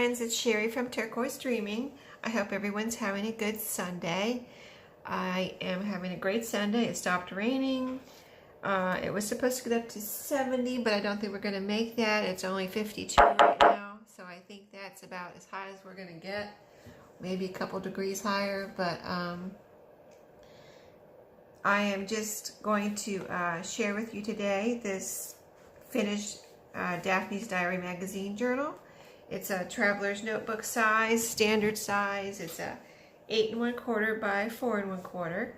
friends, it's Sherry from Turquoise Dreaming. I hope everyone's having a good Sunday. I am having a great Sunday. It stopped raining. It was supposed to get up to 70, but I don't think we're going to make that. It's only 52 right now, so I think that's about as high as we're going to get. Maybe a couple degrees higher, but I am just going to share with you today this finished Daphne's Diary magazine journal. It's a traveler's notebook size, standard size. It's a 8 1/4 by 4 1/4,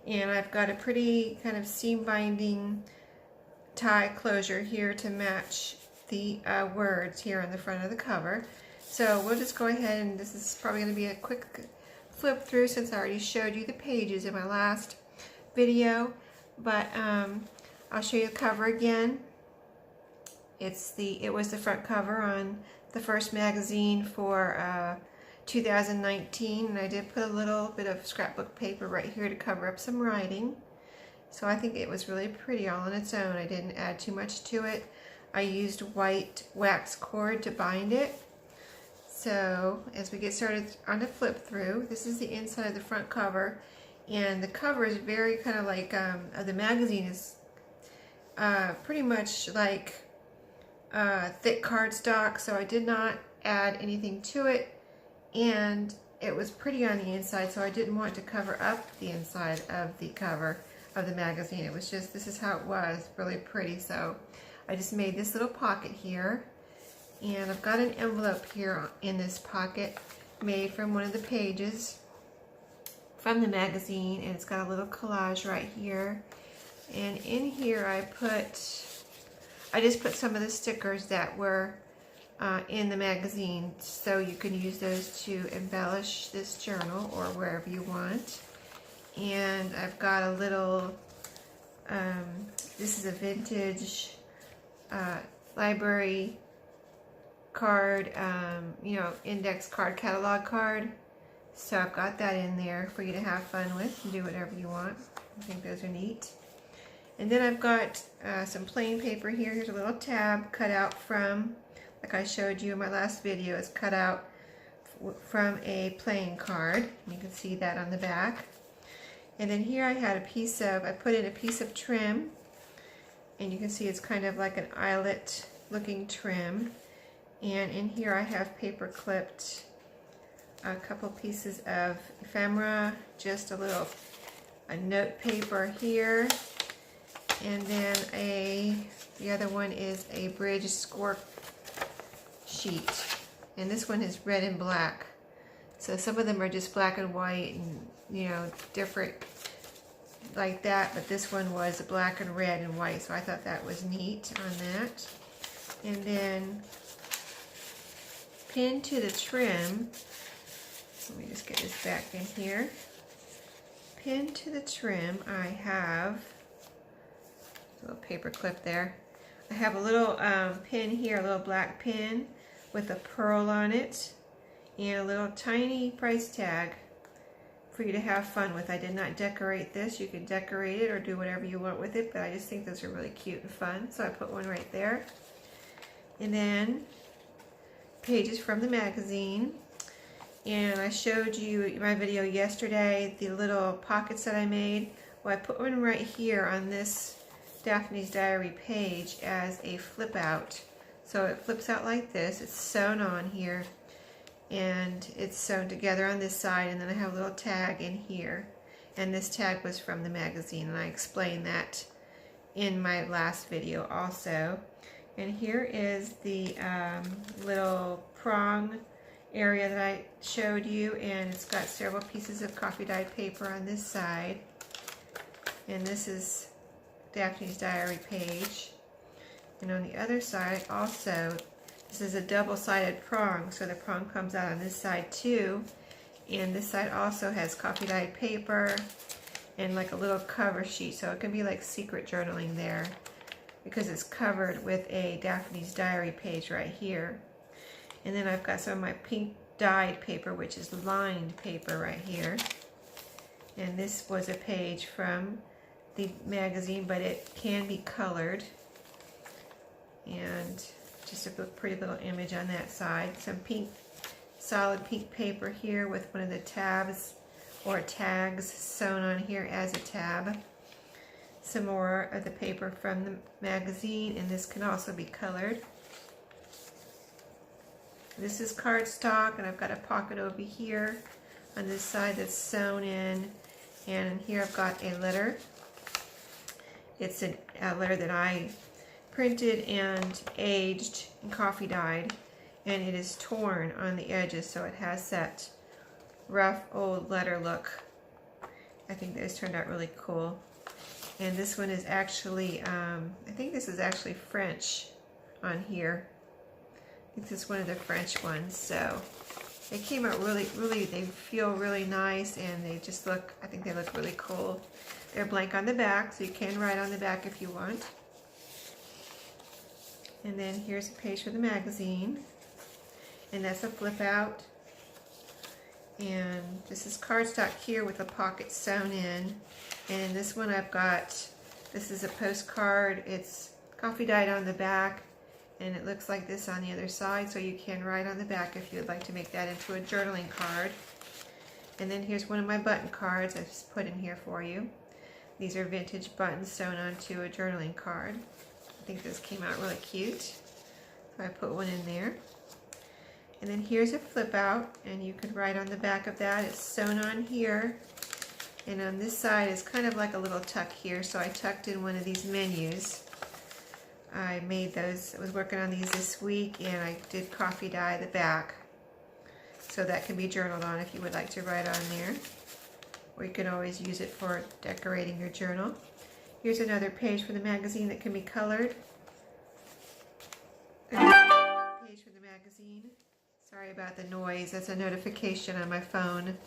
and I've got a pretty kind of seam binding tie closure here to match the words here on the front of the cover. So we'll just go ahead, and this is probably going to be a quick flip through since I already showed you the pages in my last video, but I'll show you the cover again. It was the front cover on the first magazine for 2019, and I did put a little bit of scrapbook paper right here to cover up some writing. So I think it was really pretty all on its own. I didn't add too much to it. I used white wax cord to bind it. So as we get started on the flip through, this is the inside of the front cover, and the cover is very kind of like the magazine is pretty much like thick cardstock, so I did not add anything to it, and it was pretty on the inside, so I didn't want to cover up the inside of the cover of the magazine. It was just, this is how it was, really pretty. So I just made this little pocket here, and I've got an envelope here in this pocket made from one of the pages from the magazine, and it's got a little collage right here, and in here I just put some of the stickers that were in the magazine, so you can use those to embellish this journal or wherever you want. And I've got a little, this is a vintage library card, you know, index card, catalog card. So I've got that in there for you to have fun with and do whatever you want. I think those are neat. And then I've got some plain paper here. Here's a little tab cut out from, like I showed you in my last video, it's cut out from a playing card. You can see that on the back. And then here I had I put in a piece of trim, and you can see it's kind of like an eyelet looking trim. And in here I have paper clipped a couple pieces of ephemera, just a note paper here. And then the other one is a bridge score sheet, and this one is red and black. So some of them are just black and white, and you know, different like that. But this one was black and red and white, so I thought that was neat on that. And then pinned to the trim. Let me just get this back in here. Pinned to the trim, I have a little paper clip there. I have a little pin here, a little black pin with a pearl on it, and a little tiny price tag for you to have fun with. I did not decorate this. You can decorate it or do whatever you want with it, but I just think those are really cute and fun, so I put one right there. And then pages from the magazine. And I showed you in my video yesterday the little pockets that I made. Well, I put one right here on this Daphne's Diary page as a flip out. So it flips out like this. It's sewn on here, and it's sewn together on this side, and then I have a little tag in here. And this tag was from the magazine, and I explained that in my last video also. And here is the little prong area that I showed you, and it's got several pieces of coffee dyed paper on this side, and this is Daphne's Diary page. And on the other side also, this is a double-sided prong, so the prong comes out on this side too, and this side also has coffee dyed paper and like a little cover sheet, so it can be like secret journaling there because it's covered with a Daphne's Diary page right here. And then I've got some of my pink dyed paper, which is lined paper right here, and this was a page from the magazine, but it can be colored, and Just a pretty little image on that side. Some pink, solid pink paper here with one of the tabs or tags sewn on here as a tab. Some more of the paper from the magazine, and this can also be colored. This is cardstock, and I've got a pocket over here on this side that's sewn in, and here I've got a letter. It's a letter that I printed and aged and coffee dyed, and it is torn on the edges, so it has that rough old letter look. I think those turned out really cool. And this one is actually, I think this is actually French on here. I think this is one of the French ones. So they came out really, they feel really nice, and they just look, I think they look really cool. They're blank on the back, so you can write on the back if you want. And then here's a page for the magazine, and that's a flip out. And this is cardstock here with a pocket sewn in. And in this one I've got, this is a postcard. It's coffee dyed on the back, and it looks like this on the other side, so you can write on the back if you would like to make that into a journaling card. And then here's one of my button cards I just put in here for you. These are vintage buttons sewn onto a journaling card. I think this came out really cute, so I put one in there. And then here's a flip out, and you could write on the back of that. It's sewn on here, and on this side is kind of like a little tuck here, so I tucked in one of these menus. I made those, I was working on these this week, and I did coffee dye the back, so that can be journaled on if you would like to write on there, or you can always use it for decorating your journal. Here's another page for the magazine that can be colored. Page for the magazine. Sorry about the noise, that's a notification on my phone.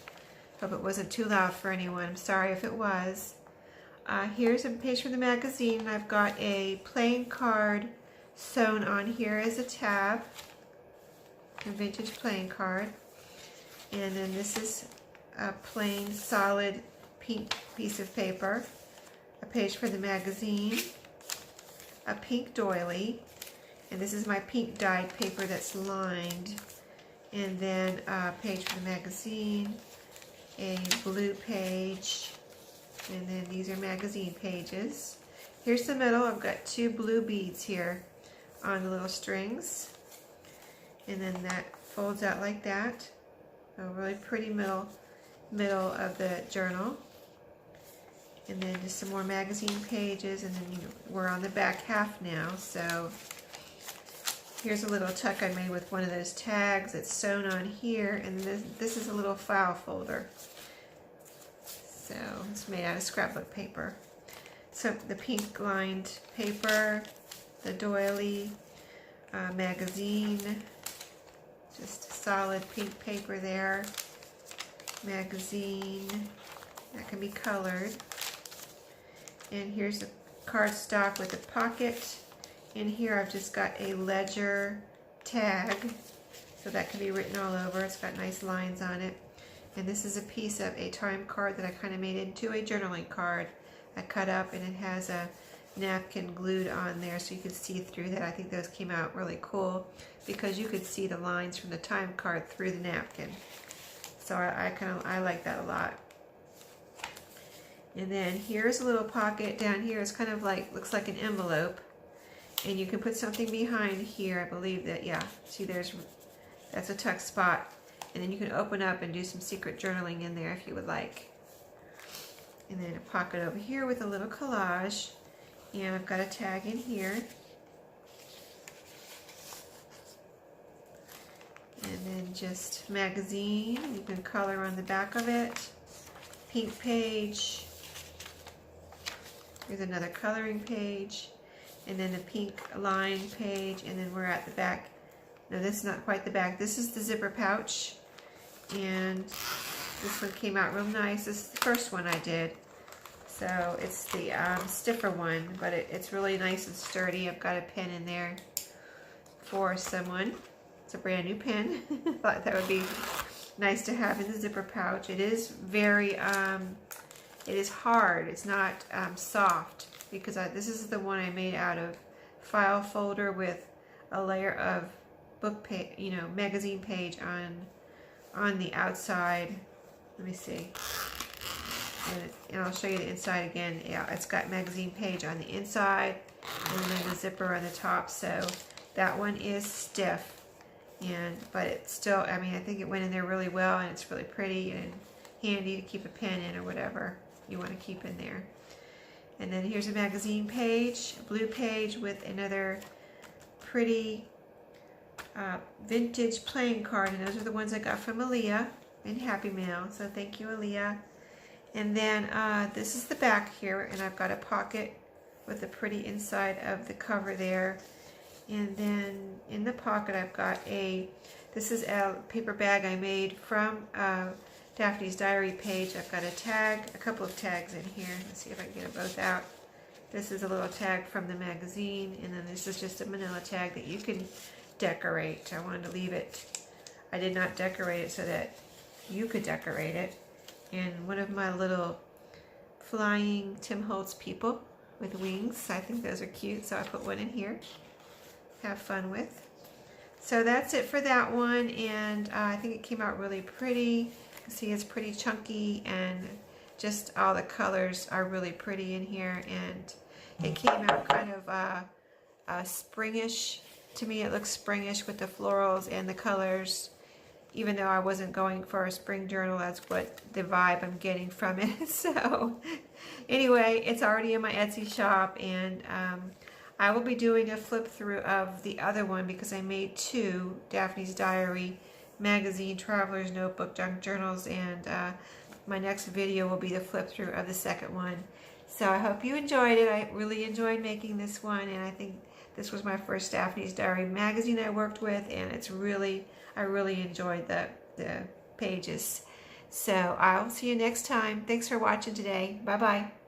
Hope it wasn't too loud for anyone. I'm sorry if it was. Here's a page for the magazine. I've got a plain card sewn on here as a tab. A vintage plain card. And then this is a plain solid pink piece of paper. A page for the magazine. A pink doily. And this is my pink dyed paper that's lined. And then a page for the magazine, a blue page, and then these are magazine pages. Here's the middle. I've got two blue beads here on the little strings. And then that folds out like that. A really pretty middle of the journal. And then just some more magazine pages, and then we're on the back half now, so here's a little tuck I made with one of those tags that's sewn on here, and this is a little file folder. So it's made out of scrapbook paper. So the pink lined paper, the doily, magazine, just solid pink paper there, magazine, that can be colored. And here's the cardstock with a pocket. In here I've just got a ledger tag, so that can be written all over. It's got nice lines on it. And this is a piece of a time card that I kind of made into a journaling card. I cut up, and it has a napkin glued on there so you can see through that. I think those came out really cool because you could see the lines from the time card through the napkin. So I like that a lot. And then here's a little pocket down here. It's kind of like, looks like an envelope. And you can put something behind here. I believe that, yeah, see that's a tuck spot. And then you can open up and do some secret journaling in there if you would like. And then a pocket over here with a little collage. And I've got a tag in here. And then just magazine. You can color on the back of it. Pink page. Here's another coloring page. And then a pink line page, and then we're at the back. No, this is not quite the back. This is the zipper pouch, and this one came out real nice. This is the first one I did. So it's the stiffer one, but it's really nice and sturdy. I've got a pen in there for someone. It's a brand new pen. Thought that would be nice to have in the zipper pouch. It is very, it is hard. It's not soft, because this is the one I made out of file folder with a layer of book page, magazine page on the outside. Let me see. And I'll show you the inside again. Yeah, it's got magazine page on the inside and then the zipper on the top. So that one is stiff, but it's still, I mean, I think it went in there really well, and it's really pretty and handy to keep a pen in or whatever you want to keep in there. And then here's a magazine page, a blue page with another pretty vintage playing card, and those are the ones I got from Aaliyah in Happy Mail. So thank you, Aaliyah. And then this is the back here, and I've got a pocket with the pretty inside of the cover there. And then in the pocket I've got this is a paper bag I made from Daphne's diary page. I've got a couple of tags in here. Let's see if I can get them both out. This is a little tag from the magazine, and then this is just a manila tag that you can decorate. I wanted to leave it. I did not decorate it so that you could decorate it. And one of my little flying Tim Holtz people with wings. I think those are cute, so I put one in here. Have fun with. So that's it for that one, and I think it came out really pretty. You can see it's pretty chunky, and just all the colors are really pretty in here, and it came out kind of springish. To me, it looks springish with the florals and the colors. Even though I wasn't going for a spring journal, that's what the vibe I'm getting from it. So anyway, it's already in my Etsy shop, and I will be doing a flip through of the other one because I made 2 Daphne's Diary magazine, traveler's notebook, junk journals, and my next video will be the flip through of the second one. So I hope you enjoyed it. I really enjoyed making this one, and I think this was my first Daphne's Diary magazine I worked with, and I really enjoyed the pages. So I'll see you next time. Thanks for watching today. Bye-bye.